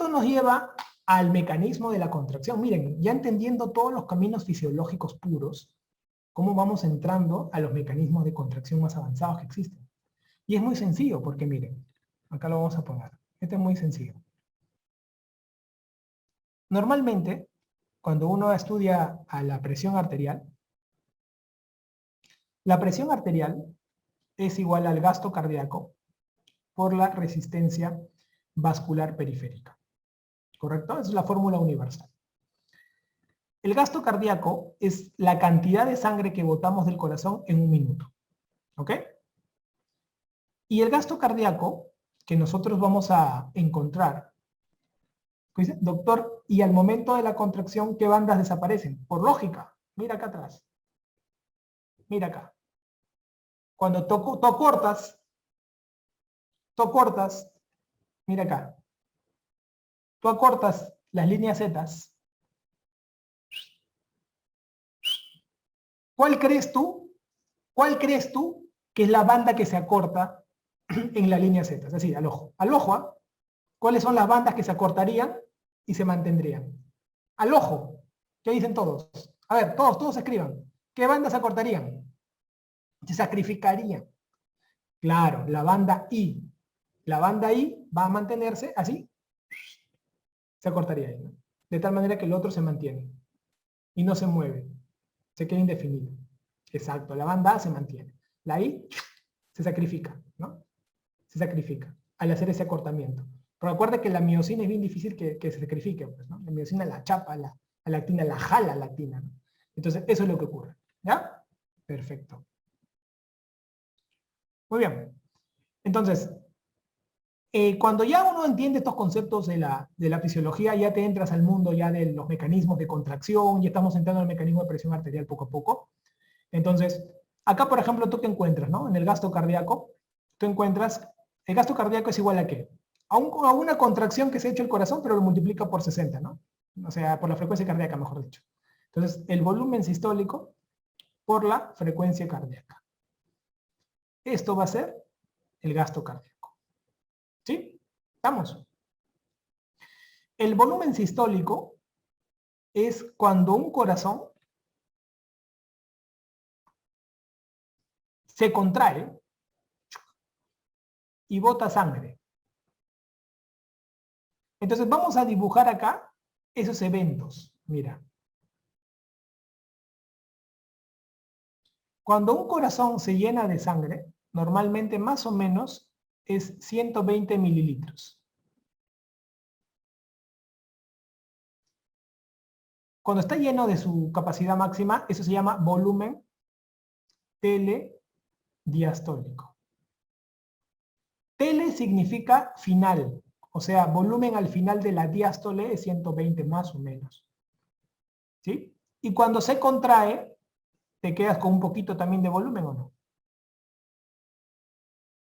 esto nos lleva al mecanismo de la contracción. Miren, ya entendiendo todos los caminos fisiológicos puros, cómo vamos entrando a los mecanismos de contracción más avanzados que existen. Y es muy sencillo, porque miren, acá lo vamos a poner. Este es muy sencillo. Normalmente, cuando uno estudia a la presión arterial es igual al gasto cardíaco por la resistencia vascular periférica. ¿Correcto? Esa es la fórmula universal. El gasto cardíaco es la cantidad de sangre que botamos del corazón en un minuto. ¿Ok? Y el gasto cardíaco que nosotros vamos a encontrar, pues, doctor, y al momento de la contracción, ¿qué bandas desaparecen? Por lógica. Mira acá atrás. Mira acá. Cuando tú acortas, mira acá. Tú acortas las líneas Z. ¿Cuál crees tú que es la banda que se acorta en la línea Z? Es decir, al ojo. Al ojo, ¿ah? ¿Cuáles son las bandas que se acortarían y se mantendrían? Al ojo. ¿Qué dicen todos? A ver, todos escriban. ¿Qué bandas se acortarían? Se sacrificarían. Claro, la banda I. La banda I va a mantenerse así. Se acortaría ahí, ¿no? De tal manera que el otro se mantiene. Y no se mueve. Se queda indefinido. Exacto, la banda A se mantiene. La I se sacrifica, ¿no? Se sacrifica al hacer ese acortamiento. Pero recuerda que la miosina es bien difícil que se sacrifique, pues, ¿no? La miosina la chapa, la actina la jala, la actina, ¿no? Entonces, eso es lo que ocurre. ¿Ya? Perfecto. Muy bien. Entonces, cuando ya uno entiende estos conceptos de la fisiología, ya te entras al mundo ya de los mecanismos de contracción, ya estamos entrando al mecanismo de presión arterial poco a poco. Entonces, acá, por ejemplo, tú te encuentras, ¿no? En el gasto cardíaco, tú encuentras, el gasto cardíaco es igual a ¿qué? A una contracción que se ha hecho el corazón, pero lo multiplica por 60, ¿no? O sea, por la frecuencia cardíaca, mejor dicho. Entonces, el volumen sistólico por la frecuencia cardíaca. Esto va a ser el gasto cardíaco. ¿Sí? ¿Estamos? El volumen sistólico es cuando un corazón se contrae y bota sangre. Entonces vamos a dibujar acá esos eventos. Mira. Cuando un corazón se llena de sangre, normalmente más o menos es 120 mililitros. Cuando está lleno de su capacidad máxima, eso se llama volumen telediastólico. Tele significa final, o sea, volumen al final de la diástole es 120 más o menos. ¿Sí? Y cuando se contrae, ¿te quedas con un poquito también de volumen o no?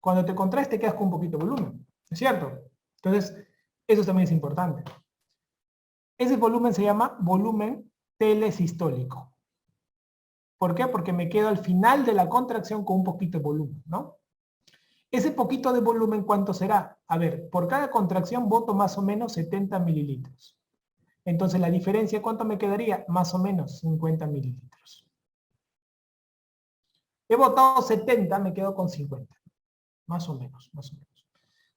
Cuando te contraes, te quedas con un poquito de volumen, ¿es cierto? Entonces, eso también es importante. Ese volumen se llama volumen telesistólico. ¿Por qué? Porque me quedo al final de la contracción con un poquito de volumen, ¿no? Ese poquito de volumen, ¿cuánto será? A ver, por cada contracción boto más o menos 70 mililitros. Entonces la diferencia, ¿cuánto me quedaría? Más o menos 50 mililitros. He botado 70, me quedo con 50. Más o menos, más o menos.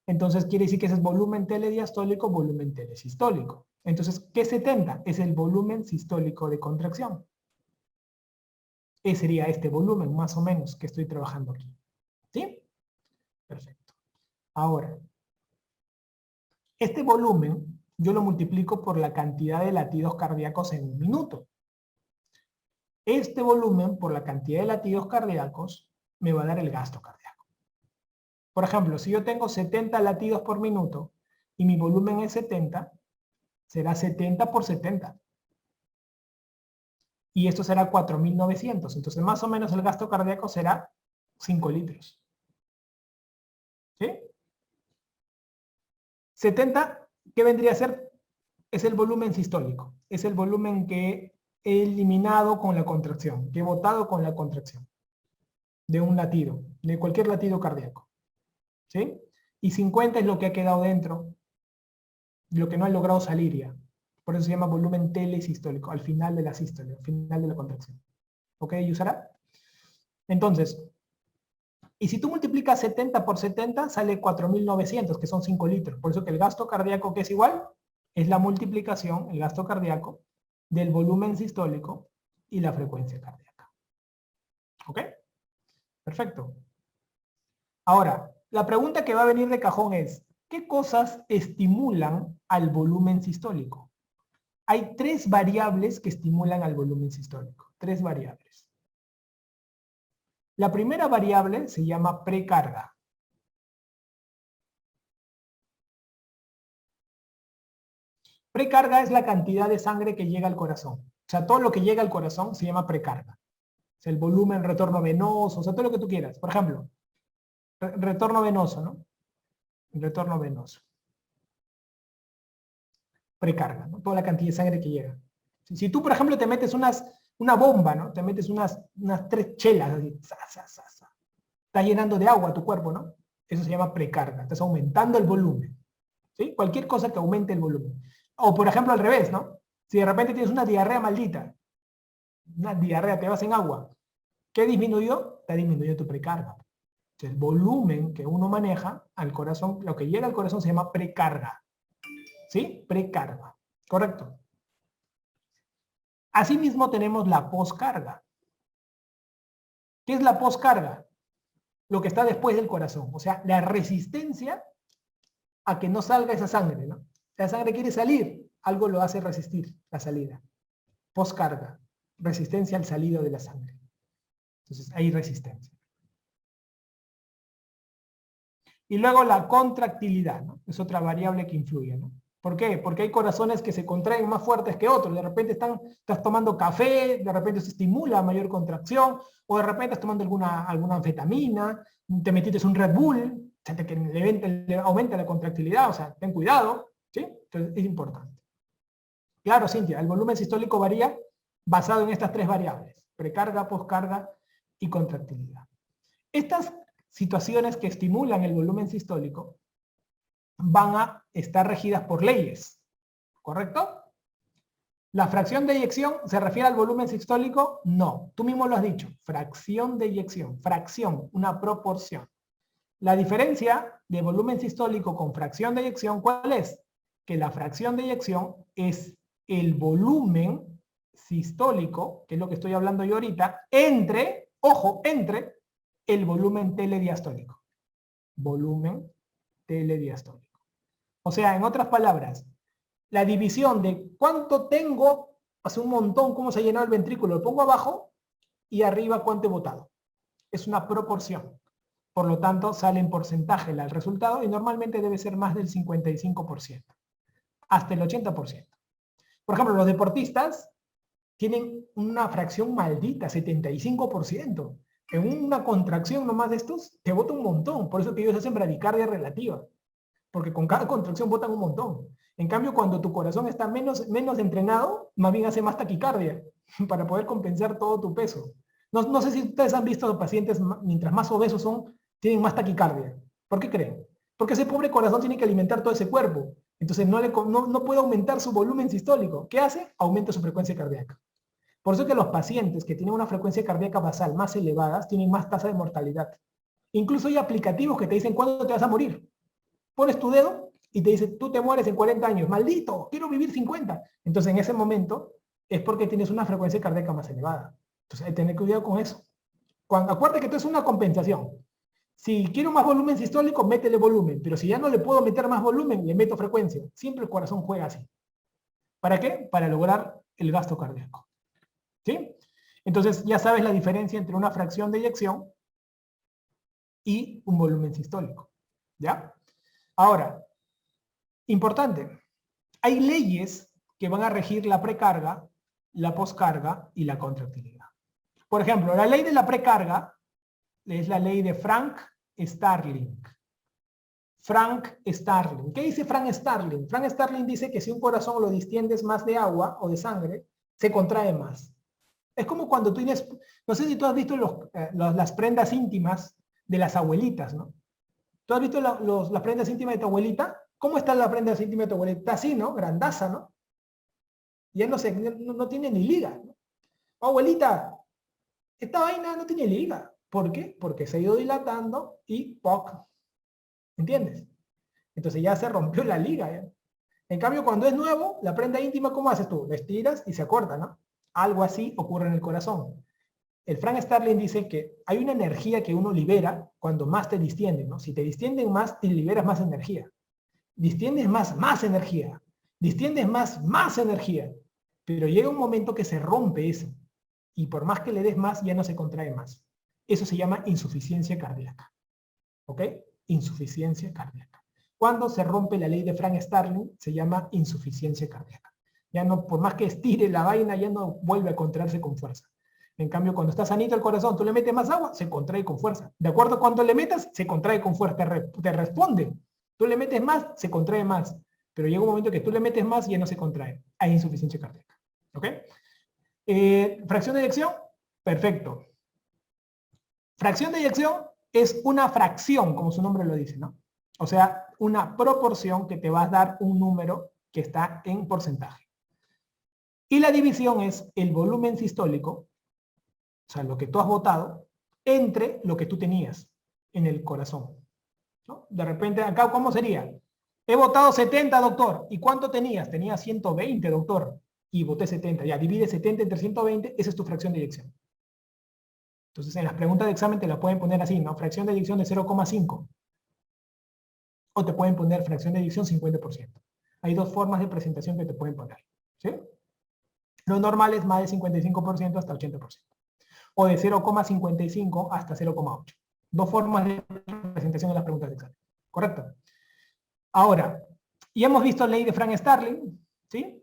Entonces quiere decir que ese es volumen telediastólico, volumen telesistólico. Entonces, ¿qué 70? Es el volumen sistólico de contracción. Ese sería este volumen, más o menos, que estoy trabajando aquí. ¿Sí? Perfecto. Ahora, este volumen yo lo multiplico por la cantidad de latidos cardíacos en un minuto. Este volumen, por la cantidad de latidos cardíacos, me va a dar el gasto cardíaco. Por ejemplo, si yo tengo 70 latidos por minuto y mi volumen es 70, será 70 por 70. Y esto será 4.900. Entonces, más o menos el gasto cardíaco será 5 litros. ¿Sí? 70, ¿qué vendría a ser? Es el volumen sistólico. Es el volumen que he eliminado con la contracción, que he botado con la contracción de un latido, de cualquier latido cardíaco. ¿Sí? Y 50 es lo que ha quedado dentro lo que no ha logrado salir ya. Por eso se llama volumen telesistólico, al final de la sístole, al final de la contracción. ¿Ok, Yusara? Entonces, y si tú multiplicas 70 por 70, sale 4.900, que son 5 litros. Por eso que el gasto cardíaco, que es igual, es la multiplicación, el gasto cardíaco, del volumen sistólico y la frecuencia cardíaca. ¿Ok? Perfecto. Ahora, la pregunta que va a venir de cajón es, ¿qué cosas estimulan al volumen sistólico? Hay 3 variables que estimulan al volumen sistólico. 3 variables. La primera variable se llama precarga. Precarga es la cantidad de sangre que llega al corazón. O sea, todo lo que llega al corazón se llama precarga. O sea, el volumen, retorno venoso, o sea, todo lo que tú quieras. Por ejemplo, retorno venoso, ¿no? Retorno venoso. Precarga, ¿no? Toda la cantidad de sangre que llega. Si tú, por ejemplo, te metes una bomba, ¿no? Te metes unas 3 chelas, así, estás llenando de agua tu cuerpo, ¿no? Eso se llama precarga. Estás aumentando el volumen. ¿Sí? Cualquier cosa que aumente el volumen. O, por ejemplo, al revés, ¿no? Si de repente tienes una diarrea maldita, una diarrea, te vas en agua, ¿qué disminuyó? Te ha disminuido tu precarga. El volumen que uno maneja al corazón, lo que llega al corazón se llama precarga. ¿Sí? Precarga. Correcto. Asimismo tenemos la poscarga. ¿Qué es la poscarga? Lo que está después del corazón. O sea, la resistencia a que no salga esa sangre, ¿no? La sangre quiere salir, algo lo hace resistir la salida. Poscarga. Resistencia al salido de la sangre. Entonces, hay resistencia. Y luego la contractilidad, ¿no? Es otra variable que influye, ¿no? ¿Por qué? Porque hay corazones que se contraen más fuertes que otros. De repente estás tomando café, de repente se estimula mayor contracción, o de repente estás tomando alguna anfetamina, te metiste un Red Bull, que le aumenta la contractilidad, o sea, ten cuidado, ¿sí? Entonces es importante. Claro, Cintia, el volumen sistólico varía basado en estas 3 variables: precarga, poscarga y contractilidad. Estas situaciones que estimulan el volumen sistólico van a estar regidas por leyes, ¿correcto? ¿La fracción de eyección se refiere al volumen sistólico? No, tú mismo lo has dicho, fracción de eyección, fracción, una proporción. La diferencia de volumen sistólico con fracción de eyección, ¿cuál es? Que la fracción de eyección es el volumen sistólico, que es lo que estoy hablando yo ahorita, entre, ojo, entre el volumen telediastólico. Volumen telediastólico. O sea, en otras palabras, la división de cuánto tengo, hace un montón, cómo se ha llenado el ventrículo, lo pongo abajo, y arriba cuánto he botado. Es una proporción. Por lo tanto, sale en porcentaje el resultado y normalmente debe ser más del 55%, hasta el 80%. Por ejemplo, los deportistas tienen una fracción maldita, 75%. En una contracción nomás de estos, te bota un montón. Por eso que ellos hacen bradicardia relativa. Porque con cada contracción botan un montón. En cambio, cuando tu corazón está menos entrenado, más bien hace más taquicardia para poder compensar todo tu peso. No sé si ustedes han visto pacientes, mientras más obesos son, tienen más taquicardia. ¿Por qué creen? Porque ese pobre corazón tiene que alimentar todo ese cuerpo. Entonces no puede aumentar su volumen sistólico. ¿Qué hace? Aumenta su frecuencia cardíaca. Por eso que los pacientes que tienen una frecuencia cardíaca basal más elevada tienen más tasa de mortalidad. Incluso hay aplicativos que te dicen cuándo te vas a morir. Pones tu dedo y te dice, tú te mueres en 40 años. ¡Maldito! Quiero vivir 50. Entonces, en ese momento, es porque tienes una frecuencia cardíaca más elevada. Entonces, hay que tener cuidado con eso. Acuérdate que esto es una compensación. Si quiero más volumen sistólico, métele volumen. Pero si ya no le puedo meter más volumen, le meto frecuencia. Siempre el corazón juega así. ¿Para qué? Para lograr el gasto cardíaco. ¿Sí? Entonces, ya sabes la diferencia entre una fracción de eyección y un volumen sistólico. ¿Ya? Ahora, importante, hay leyes que van a regir la precarga, la poscarga y la contractilidad. Por ejemplo, la ley de la precarga es la ley de Frank-Starling. Frank-Starling. ¿Qué dice Frank-Starling? Frank-Starling dice que si un corazón lo distiendes más de agua o de sangre, se contrae más. Es como cuando tú tienes, no sé si tú has visto las prendas íntimas de las abuelitas, ¿no? ¿Tú has visto las prendas íntimas de tu abuelita? ¿Cómo está la prenda íntima de tu abuelita? Está así, ¿no? Grandaza, ¿no? Ya no tiene ni liga, ¿no? Abuelita, esta vaina no tiene liga. ¿Por qué? Porque se ha ido dilatando y ¡poc! ¿Entiendes? Entonces ya se rompió la liga, ¿ya? En cambio, cuando es nuevo, la prenda íntima, ¿cómo haces tú? Le estiras y se acorta, ¿no? Algo así ocurre en el corazón. El Frank Starling dice que hay una energía que uno libera cuando más te distienden, ¿no? Si te distienden más, te liberas más energía. Distiendes más energía. Distiendes más energía. Pero llega un momento que se rompe eso. Y por más que le des más, ya no se contrae más. Eso se llama insuficiencia cardíaca. ¿Ok? Insuficiencia cardíaca. Cuando se rompe la ley de Frank Starling, se llama insuficiencia cardíaca. Ya no, por más que estire la vaina, ya no vuelve a contraerse con fuerza. En cambio, cuando está sanito el corazón, tú le metes más agua, se contrae con fuerza. De acuerdo a cuánto le metas, se contrae con fuerza, te responde. Tú le metes más, se contrae más. Pero llega un momento que tú le metes más y ya no se contrae. Hay insuficiencia cardíaca. ¿Ok? Fracción de eyección, perfecto. Fracción de eyección es una fracción, como su nombre lo dice, ¿no? O sea, una proporción que te va a dar un número que está en porcentaje. Y la división es el volumen sistólico, o sea, lo que tú has botado, entre lo que tú tenías en el corazón, ¿no? De repente, acá, ¿cómo sería? He botado 70, doctor. ¿Y cuánto tenías? Tenía 120, doctor. Y boté 70. Ya, divide 70 entre 120, esa es tu fracción de eyección. Entonces, en las preguntas de examen te la pueden poner así, ¿no? Fracción de eyección de 0,5. O te pueden poner fracción de eyección 50%. Hay dos formas de presentación que te pueden poner, ¿sí? Lo normal es más de 55% hasta 80%. O de 0,55 hasta 0,8. Dos formas de presentación en las preguntas de examen. ¿Correcto? Ahora, ya hemos visto la ley de Frank Starling, ¿sí?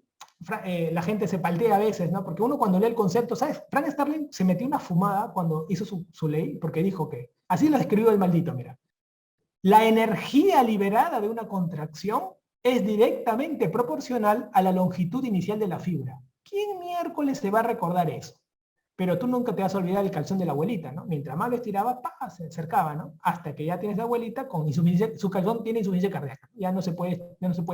La gente se paltea a veces, ¿no? Porque uno cuando lee el concepto, ¿sabes? Frank Starling se metió una fumada cuando hizo su ley, porque dijo que, así lo describió el maldito, mira. La energía liberada de una contracción es directamente proporcional a la longitud inicial de la fibra. ¿Quién miércoles se va a recordar eso? Pero tú nunca te vas a olvidar el calzón de la abuelita, ¿no? Mientras más lo estiraba, ¡pah! Se acercaba, ¿no? Hasta que ya tienes la abuelita con su calzón tiene insuficiencia cardíaca. Ya no se puede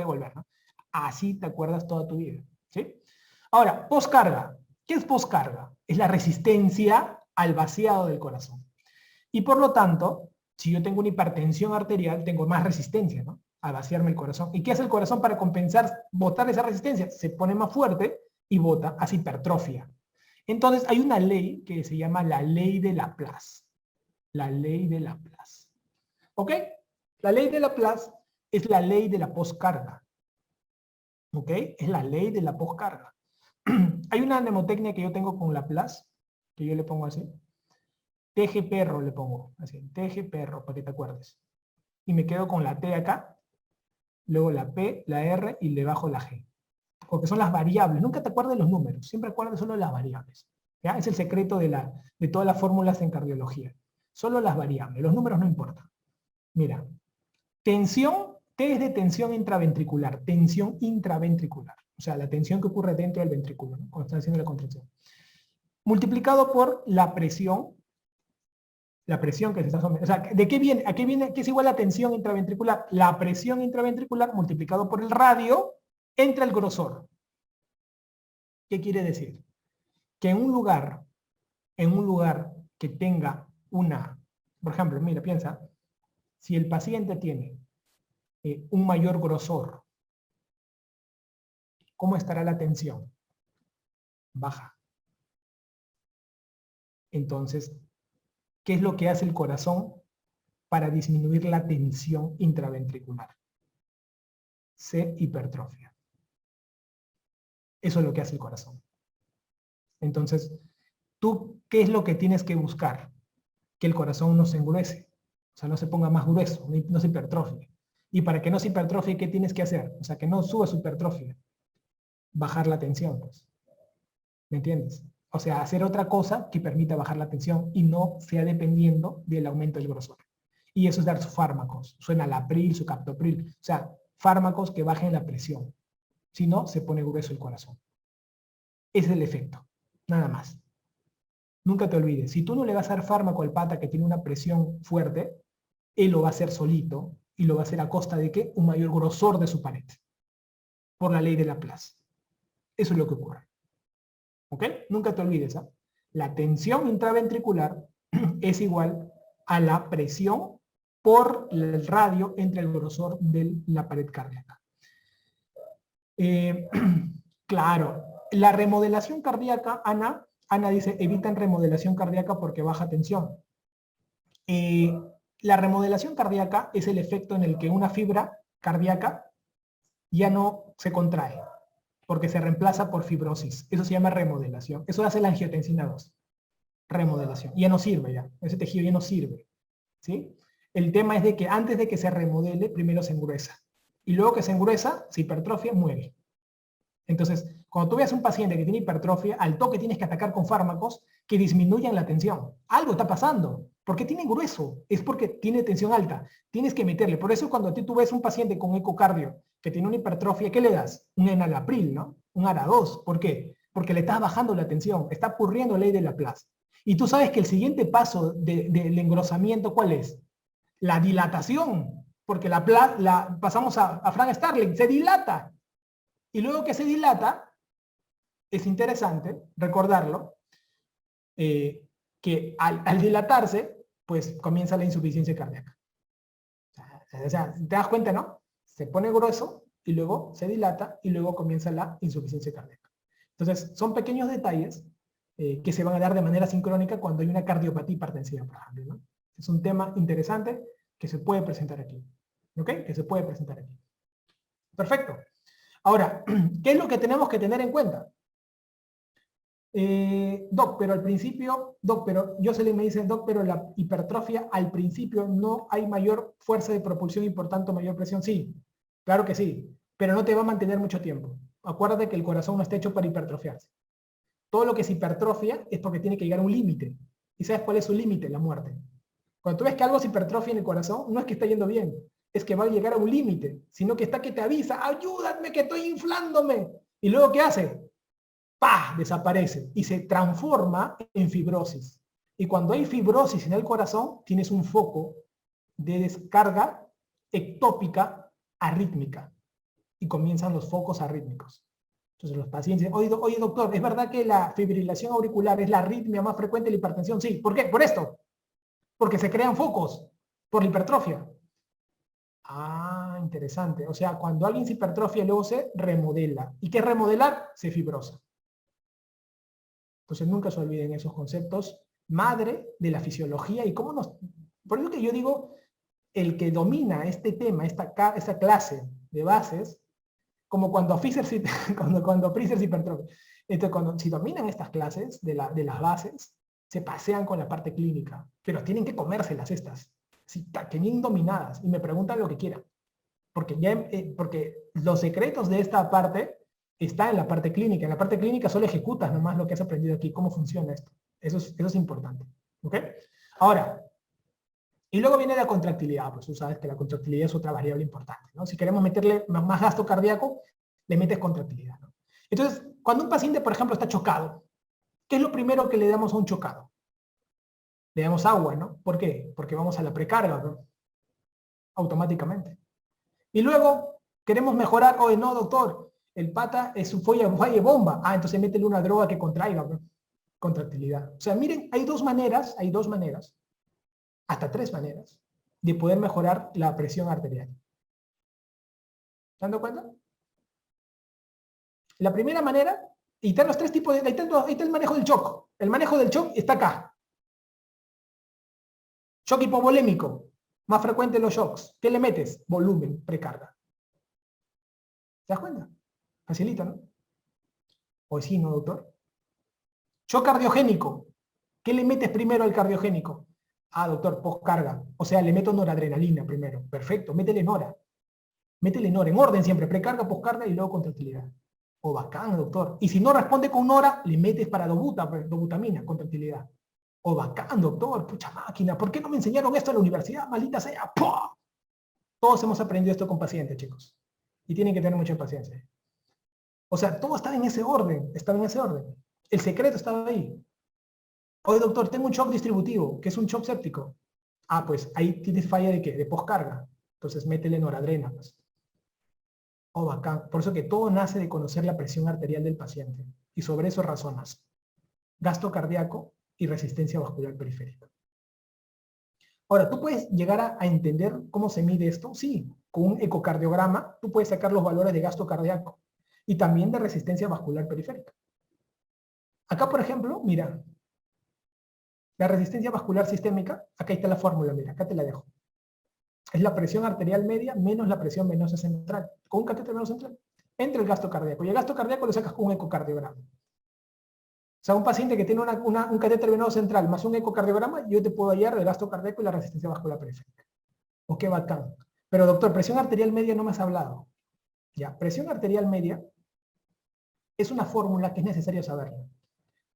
volver, ¿no? Así te acuerdas toda tu vida, ¿sí? Ahora, poscarga. ¿Qué es poscarga? Es la resistencia al vaciado del corazón. Y por lo tanto, si yo tengo una hipertensión arterial, tengo más resistencia, ¿no? A vaciarme el corazón. ¿Y qué hace el corazón para compensar, botar esa resistencia? Se pone más fuerte y bota, hace hipertrofia. Entonces hay una ley que se llama la ley de Laplace. La ley de Laplace. ¿Ok? La ley de Laplace es la ley de la poscarga. ¿Ok? Es la ley de la poscarga. Hay una mnemotecnia que yo tengo con Laplace, que yo le pongo así. Teje perro le pongo, así, teje perro, para que te acuerdes. Y me quedo con la T acá, luego la P, la R y le bajo la G. Porque son las variables. Nunca te acuerdes de los números, siempre acuerdes solo de las variables. ¿Ya? Es el secreto de todas las fórmulas en cardiología. Solo las variables, los números no importan. Mira, tensión, T es de tensión intraventricular, tensión intraventricular. O sea, la tensión que ocurre dentro del ventrículo, ¿no? Cuando están haciendo la contracción. Multiplicado por la presión que se está sometiendo. O sea, ¿de qué viene? ¿A qué viene? ¿Qué es igual a la tensión intraventricular? La presión intraventricular multiplicado por el radio entre el grosor. ¿Qué quiere decir? Que en un lugar que tenga por ejemplo, mira, piensa, si el paciente tiene un mayor grosor, ¿cómo estará la tensión? Baja. Entonces, ¿qué es lo que hace el corazón para disminuir la tensión intraventricular? Se hipertrofia. Eso es lo que hace el corazón. Entonces, ¿tú qué es lo que tienes que buscar? Que el corazón no se engruese, o sea, no se ponga más grueso, no se hipertrofie. Y para que no se hipertrofie, ¿qué tienes que hacer? O sea, que no suba su hipertrofia. Bajar la tensión, pues. ¿Me entiendes? O sea, hacer otra cosa que permita bajar la tensión y no sea dependiendo del aumento del grosor. Y eso es dar sus fármacos. Suena Lapril, su Captopril. O sea, fármacos que bajen la presión. Si no, se pone grueso el corazón. Ese es el efecto. Nada más. Nunca te olvides. Si tú no le vas a dar fármaco al pata que tiene una presión fuerte, él lo va a hacer solito Y lo va a hacer a costa de ¿qué? Un mayor grosor de su pared. Por la ley de Laplace. Eso es lo que ocurre. ¿Ok? Nunca te olvides, ¿ah? La tensión intraventricular es igual a la presión por el radio entre el grosor de la pared cardíaca. Claro, la remodelación cardíaca, Ana dice, evitan remodelación cardíaca porque baja tensión. La remodelación cardíaca es el efecto en el que una fibra cardíaca ya no se contrae, porque se reemplaza por fibrosis. Eso se llama remodelación. Eso hace la angiotensina 2. Remodelación. Ya no sirve ya. Ese tejido ya no sirve. ¿Sí? El tema es de que antes de que se remodele, primero se engruesa. Y luego que se engruesa, se hipertrofia, muere. Entonces, cuando tú veas un paciente que tiene hipertrofia, al toque tienes que atacar con fármacos que disminuyan la tensión. Algo está pasando. ¿Por qué tiene grueso? Es porque tiene tensión alta. Tienes que meterle. Por eso cuando tú ves un paciente con ecocardio que tiene una hipertrofia, ¿qué le das? Un enalapril, ¿no? Un ARA2. ¿Por qué? Porque le estás bajando la tensión. Está ocurriendo ley de Laplace. Y tú sabes que el siguiente paso del engrosamiento, ¿cuál es? La dilatación. Porque pasamos a Frank Starling, se dilata. Y luego que se dilata, es interesante recordarlo, que al dilatarse, pues comienza la insuficiencia cardíaca. O sea, te das cuenta, ¿no? Se pone grueso y luego se dilata y luego comienza la insuficiencia cardíaca. Entonces, son pequeños detalles que se van a dar de manera sincrónica cuando hay una cardiopatía hipertensiva, por ejemplo, ¿no? Es un tema interesante que se puede presentar aquí. ¿Ok? Que se puede presentar aquí. Perfecto. Ahora, ¿qué es lo que tenemos que tener en cuenta? Doc, pero al principio, Doc, pero Jocelyn me dice, Doc, pero la hipertrofia al principio no hay mayor fuerza de propulsión y por tanto mayor presión. Sí, claro que sí, pero no te va a mantener mucho tiempo. Acuérdate que el corazón no está hecho para hipertrofiarse. Todo lo que se hipertrofia es porque tiene que llegar a un límite. ¿Y sabes cuál es su límite? La muerte. Cuando tú ves que algo se hipertrofia en el corazón, no es que está yendo bien, es que va a llegar a un límite, sino que está que te avisa, ayúdame que estoy inflándome. ¿Y luego qué hace? ¡Pah! Desaparece y se transforma en fibrosis. Y cuando hay fibrosis en el corazón, tienes un foco de descarga ectópica arrítmica. Y comienzan los focos arrítmicos. Entonces los pacientes dicen, oye doctor, ¿es verdad que la fibrilación auricular es la arritmia más frecuente de la hipertensión? Sí. ¿Por qué? Por esto. Porque se crean focos por la hipertrofia. Ah, interesante. O sea, cuando alguien se hipertrofia, luego se remodela. ¿Y qué es remodelar? Se fibrosa. Entonces nunca se olviden esos conceptos. Madre de la fisiología y cómo nos... Por eso que yo digo, el que domina este tema, esta clase de bases, como cuando Fischer cuando Fischer se hipertrofia. Entonces, si dominan estas clases de las bases, se pasean con la parte clínica, pero tienen que comérselas estas, que bien dominadas, y me preguntan lo que quieran, porque los secretos de esta parte están en la parte clínica. En la parte clínica solo ejecutas nomás lo que has aprendido aquí, cómo funciona esto. Eso es importante. ¿Ok? Ahora, y luego viene la contractilidad, pues tú sabes que la contractilidad es otra variable importante, ¿no? Si queremos meterle más gasto cardíaco, le metes contractilidad, ¿no? Entonces, cuando un paciente, por ejemplo, está chocado, ¿qué es lo primero que le damos a un chocado? Le damos agua, ¿no? ¿Por qué? Porque vamos a la precarga, ¿no? Automáticamente. Y luego, queremos mejorar, oye, no, doctor, el pata es su folla bomba. Ah, entonces métele una droga que contraiga, ¿no? Contractilidad. O sea, miren, hay dos maneras, hasta 3 maneras, de poder mejorar la presión arterial. ¿Se dan cuenta? La primera manera, y están los 3 tipos de... Ahí está el manejo del shock. El manejo del shock está acá. Shock hipovolémico. Más frecuente los shocks. ¿Qué le metes? Volumen, precarga. ¿Te das cuenta? Facilita, ¿no? O sí, ¿no, doctor? Shock cardiogénico. ¿Qué le metes primero al cardiogénico? Ah, doctor, postcarga. O sea, le meto noradrenalina primero. Perfecto, métele nora. Métele nora, en orden siempre. Precarga, postcarga y luego contractilidad. O bacán, doctor. Y si no responde con nora, le metes para dobutamina, contractilidad. O bacán, doctor. Pucha máquina. ¿Por qué no me enseñaron esto en la universidad? Maldita sea. ¡Pua! Todos hemos aprendido esto con pacientes, chicos. Y tienen que tener mucha paciencia. O sea, todo estaba en ese orden. Estaba en ese orden. El secreto estaba ahí. Oye, doctor, tengo un shock distributivo, que es un shock séptico. Ah, pues ahí tienes falla de ¿qué? De postcarga. Entonces métele noradrena, pues. Oh, bacán. Por eso que todo nace de conocer la presión arterial del paciente. Y sobre eso razonas. Gasto cardíaco y resistencia vascular periférica. Ahora, ¿tú puedes llegar a entender cómo se mide esto? Sí, con un ecocardiograma tú puedes sacar los valores de gasto cardíaco y también de resistencia vascular periférica. Acá, por ejemplo, mira, la resistencia vascular sistémica, acá está la fórmula, mira, acá te la dejo. Es la presión arterial media menos la presión venosa central, con un catéter venoso central, entre el gasto cardíaco. Y el gasto cardíaco lo sacas con un ecocardiograma. O sea, un paciente que tiene un catéter venoso central más un ecocardiograma, yo te puedo hallar el gasto cardíaco y la resistencia vascular periférica. ¿O qué bacán? Pero doctor, presión arterial media no me has hablado. Ya, presión arterial media es una fórmula que es necesario saberla.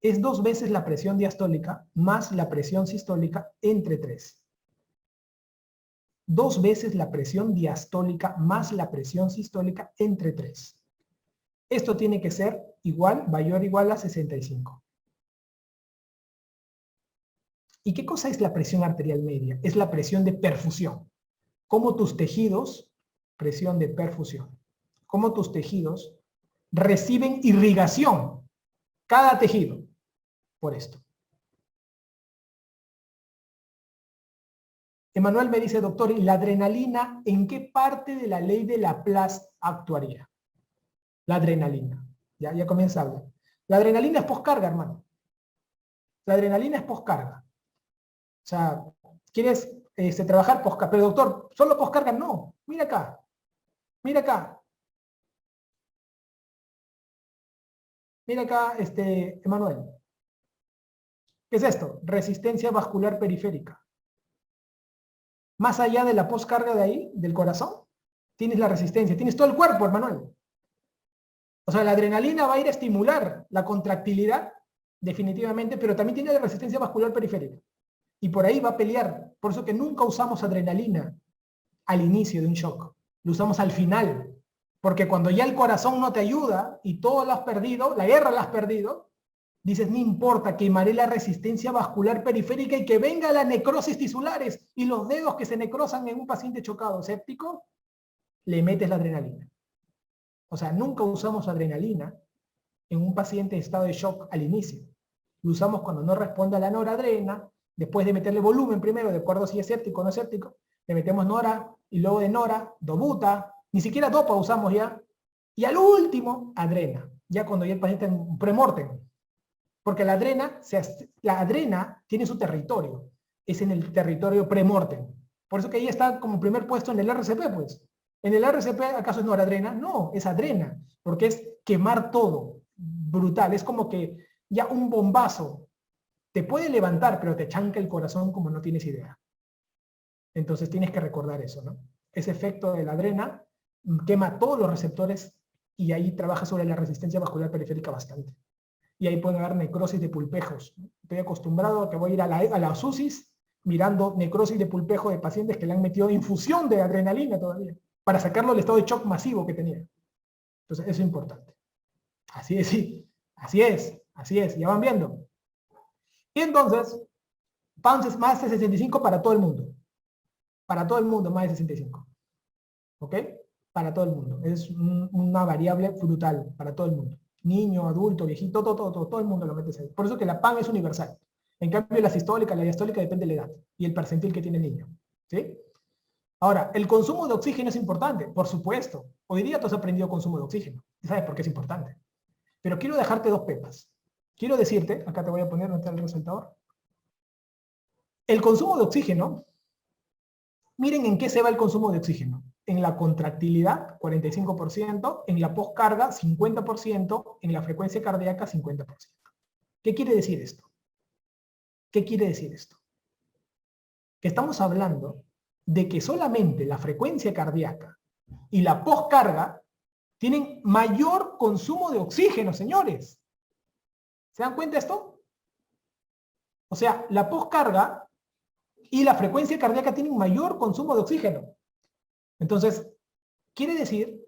Es 2 veces la presión diastólica más la presión sistólica entre 3. 2 veces la presión diastólica más la presión sistólica entre 3. Esto tiene que ser igual, mayor o igual a 65. ¿Y qué cosa es la presión arterial media? Es la presión de perfusión. Cómo tus tejidos, presión de perfusión, cómo tus tejidos reciben irrigación, cada tejido, por esto. Emanuel me dice, doctor, ¿y la adrenalina en qué parte de la ley de Laplace actuaría? La adrenalina. Ya comienza a hablar. La adrenalina es poscarga, hermano. La adrenalina es poscarga. O sea, ¿quieres trabajar poscarga? Pero doctor, ¿solo poscarga? No. Mira acá. Mira acá. Mira acá, Emanuel. ¿Qué es esto? Resistencia vascular periférica. Más allá de la poscarga de ahí, del corazón, tienes la resistencia. Tienes todo el cuerpo, Emanuel. O sea, la adrenalina va a ir a estimular la contractilidad, definitivamente, pero también tiene la resistencia vascular periférica. Y por ahí va a pelear. Por eso que nunca usamos adrenalina al inicio de un shock. Lo usamos al final. Porque cuando ya el corazón no te ayuda y todo lo has perdido, la guerra la has perdido, dices, no importa, quemaré la resistencia vascular periférica y que venga la necrosis tisulares y los dedos que se necrosan en un paciente chocado séptico, le metes la adrenalina. O sea, nunca usamos adrenalina en un paciente en estado de shock al inicio. Lo usamos cuando no responde a la noradrena, después de meterle volumen primero, de acuerdo si es séptico o no séptico, le metemos nora, y luego de nora, dobuta, ni siquiera dopa usamos ya, y al último, adrena, ya cuando ya el paciente en premortem. Porque la adrena tiene su territorio, es en el territorio premortem. Por eso que ahí está como primer puesto en el RCP, pues. ¿En el RCP acaso es noradrena? No, es adrena, porque es quemar todo, brutal. Es como que ya un bombazo te puede levantar, pero te chanca el corazón como no tienes idea. Entonces tienes que recordar eso, ¿no? Ese efecto de la adrena quema todos los receptores y ahí trabaja sobre la resistencia vascular periférica bastante. Y ahí pueden haber necrosis de pulpejos. Estoy acostumbrado a que voy a ir a la UCIS mirando necrosis de pulpejo de pacientes que le han metido infusión de adrenalina todavía, para sacarlo del estado de shock masivo que tenía. Entonces, eso es importante. Así es, sí. Así es. Ya van viendo. Y entonces, PANS más de 65 para todo el mundo. Para todo el mundo, más de 65. ¿Ok? Para todo el mundo. Es una variable brutal para todo el mundo. Niño, adulto, viejito, todo el mundo lo metes ahí. Por eso que la PAN es universal. En cambio, la sistólica, la diastólica depende de la edad y el percentil que tiene el niño. ¿Sí? Ahora, ¿el consumo de oxígeno es importante? Por supuesto. Hoy día tú has aprendido consumo de oxígeno. ¿Sabes por qué es importante? Pero quiero dejarte 2 pepas. Quiero decirte, acá te voy a poner donde está el resaltador. El consumo de oxígeno, miren en qué se va el consumo de oxígeno. En la contractilidad, 45%, en la poscarga, 50%, en la frecuencia cardíaca, 50%. ¿Qué quiere decir esto? ¿Qué quiere decir esto? Que estamos hablando de que solamente la frecuencia cardíaca y la poscarga tienen mayor consumo de oxígeno, señores. ¿Se dan cuenta de esto? O sea, la poscarga y la frecuencia cardíaca tienen mayor consumo de oxígeno. Entonces, quiere decir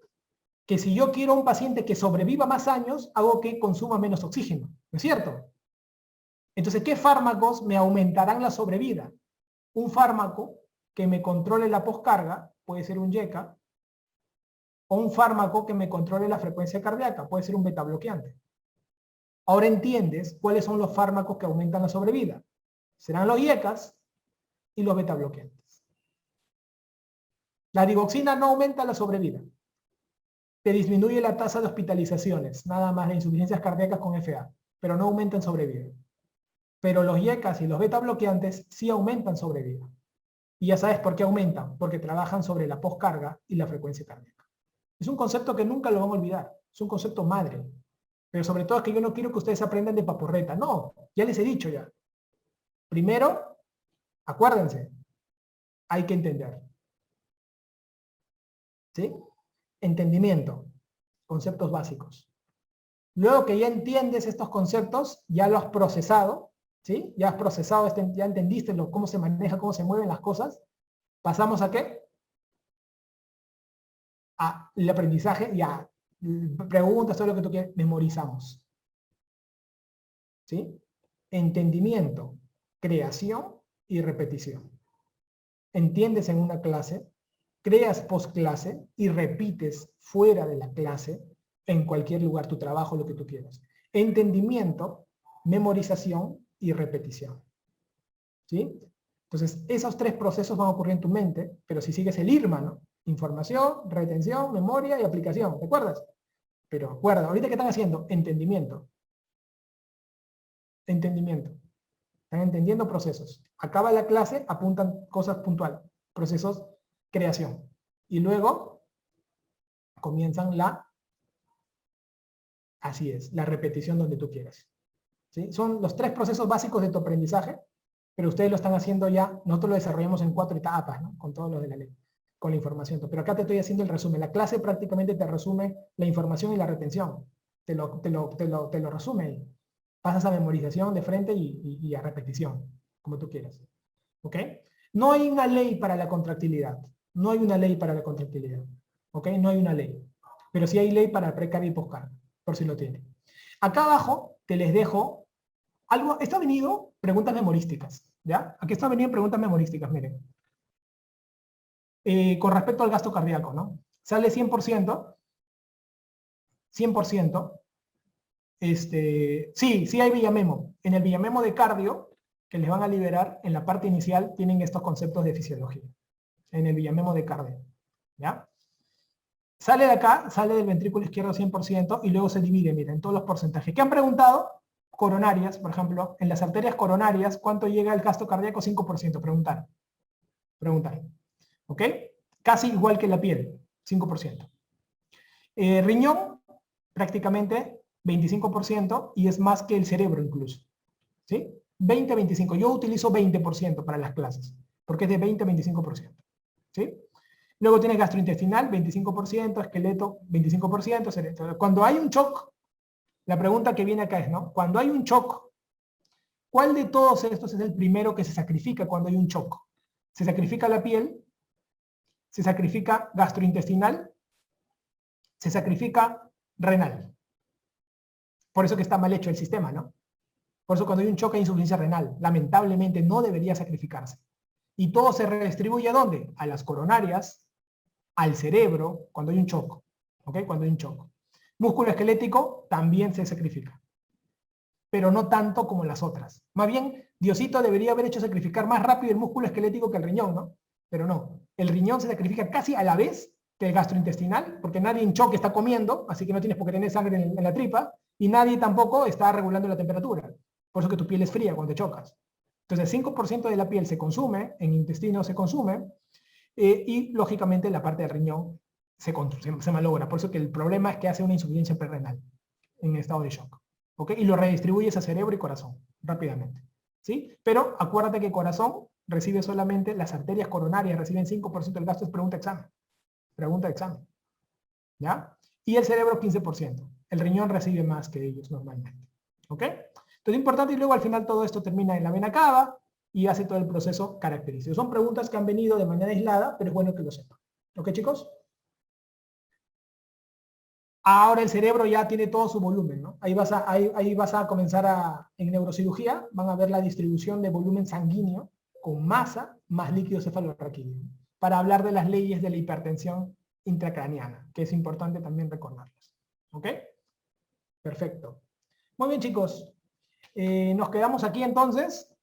que si yo quiero a un paciente que sobreviva más años, hago que consuma menos oxígeno, ¿no es cierto? Entonces, ¿qué fármacos me aumentarán la sobrevida? Un fármaco que me controle la poscarga, puede ser un YECA, o un fármaco que me controle la frecuencia cardíaca, puede ser un beta bloqueante. Ahora entiendes cuáles son los fármacos que aumentan la sobrevida. Serán los YECAs y los beta bloqueantes. La digoxina no aumenta la sobrevida. Te disminuye la tasa de hospitalizaciones, nada más de insuficiencias cardíacas con FA, pero no aumentan sobrevida. Pero los YECAs y los beta bloqueantes sí aumentan sobrevida. Y ya sabes por qué aumentan, porque trabajan sobre la poscarga y la frecuencia cardíaca. Es un concepto que nunca lo van a olvidar, es un concepto madre. Pero sobre todo es que yo no quiero que ustedes aprendan de paporreta, no, ya les he dicho ya. Primero, acuérdense, hay que entender. ¿Sí? Entendimiento, conceptos básicos. Luego que ya entiendes estos conceptos, ya lo has procesado, ¿sí? Ya has procesado, ya entendiste cómo se maneja, cómo se mueven las cosas. ¿Pasamos a qué? A el aprendizaje y a preguntas, todo lo que tú quieras, memorizamos. ¿Sí? Entendimiento, creación y repetición. Entiendes en una clase, creas post clase y repites fuera de la clase, en cualquier lugar, tu trabajo, lo que tú quieras. Entendimiento, memorización y repetición. ¿Sí? Entonces, esos tres procesos van a ocurrir en tu mente, pero si sigues el IRMA, ¿no? Información, retención, memoria y aplicación, ¿te acuerdas? Pero acuerda, ahorita ¿qué están haciendo? Entendimiento. Entendimiento. Están entendiendo procesos. Acaba la clase, apuntan cosas puntuales. Procesos, creación. Y luego comienzan así es, la repetición donde tú quieras. ¿Sí? Son los tres procesos básicos de tu aprendizaje, pero ustedes lo están haciendo ya, nosotros lo desarrollamos en 4 etapas, ¿no? Con todo lo de la ley, con la información. Pero acá te estoy haciendo el resumen. La clase prácticamente te resume la información y la retención. Te lo resume ahí. Pasas a memorización de frente y a repetición, como tú quieras. ¿Ok? No hay una ley para la contractilidad. No hay una ley para la contractilidad. ¿Ok? No hay una ley. Pero sí hay ley para precarga y poscarga, por si lo tienen. Acá abajo te les dejo algo. Esto ha venido preguntas memorísticas. ¿Ya? Aquí está venido preguntas memorísticas, miren. Con respecto al gasto cardíaco, ¿no? Sale 100%. 100%. Sí hay Villamemo. En el Villamemo de cardio, que les van a liberar, en la parte inicial tienen estos conceptos de fisiología. En el Villamemo de cardio. ¿Ya? Sale de acá, sale del ventrículo izquierdo 100% y luego se divide, miren, en todos los porcentajes. ¿Qué han preguntado? Coronarias, por ejemplo, en las arterias coronarias, ¿cuánto llega el gasto cardíaco? 5%, preguntar. Preguntar. ¿Ok? Casi igual que la piel, 5%. Riñón, prácticamente 25% y es más que el cerebro incluso. ¿Sí? 20-25. Yo utilizo 20% para las clases, porque es de 20-25%. ¿Sí? Luego tienes gastrointestinal, 25%, esqueleto, 25%, cerebro. Cuando hay un shock, la pregunta que viene acá es, ¿no? Cuando hay un shock, ¿cuál de todos estos es el primero que se sacrifica cuando hay un shock? ¿Se sacrifica la piel? ¿Se sacrifica gastrointestinal? ¿Se sacrifica renal? Por eso que está mal hecho el sistema, ¿no? Por eso cuando hay un shock hay insuficiencia renal. Lamentablemente no debería sacrificarse. Y todo se redistribuye ¿a dónde? A las coronarias, al cerebro, cuando hay un shock. ¿Ok? Cuando hay un shock. Músculo esquelético también se sacrifica. Pero no tanto como las otras. Más bien, Diosito debería haber hecho sacrificar más rápido el músculo esquelético que el riñón, ¿no? Pero no. El riñón se sacrifica casi a la vez que el gastrointestinal, porque nadie en shock está comiendo, así que no tienes por qué tener sangre en la tripa, y nadie tampoco está regulando la temperatura. Por eso que tu piel es fría cuando chocas. Entonces, 5% de la piel se consume, en intestino se consume, y lógicamente la parte del riñón se malogra. Por eso que el problema es que hace una insuficiencia prerrenal en estado de shock. ¿Ok? Y lo redistribuyes a cerebro y corazón rápidamente. ¿Sí? Pero acuérdate que corazón recibe solamente, las arterias coronarias reciben 5% del gasto, es pregunta de examen. Pregunta de examen. ¿Ya? Y el cerebro 15%. El riñón recibe más que ellos normalmente. ¿Ok? Entonces, importante, y luego al final todo esto termina en la vena cava y hace todo el proceso característico. Son preguntas que han venido de manera aislada, pero es bueno que lo sepan. ¿Ok, chicos? Ahora el cerebro ya tiene todo su volumen, ¿no? Ahí vas a comenzar en neurocirugía, van a ver la distribución de volumen sanguíneo con masa más líquido cefalorraquídeo, para hablar de las leyes de la hipertensión intracraneana, que es importante también recordarlas. ¿Ok? Perfecto. Muy bien, chicos. Nos quedamos aquí entonces.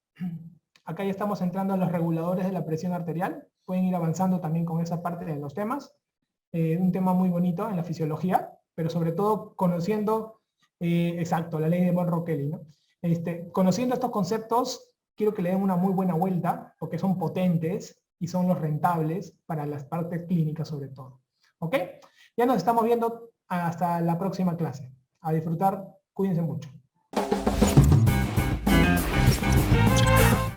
Acá ya estamos entrando a los reguladores de la presión arterial. Pueden ir avanzando también con esa parte de los temas. Un tema muy bonito en la fisiología, pero sobre todo conociendo, exacto, la ley de Monroe-Kelly, ¿no? Conociendo estos conceptos, quiero que le den una muy buena vuelta, porque son potentes y son los rentables para las partes clínicas sobre todo. ¿Ok? Ya nos estamos viendo hasta la próxima clase. A disfrutar, cuídense mucho.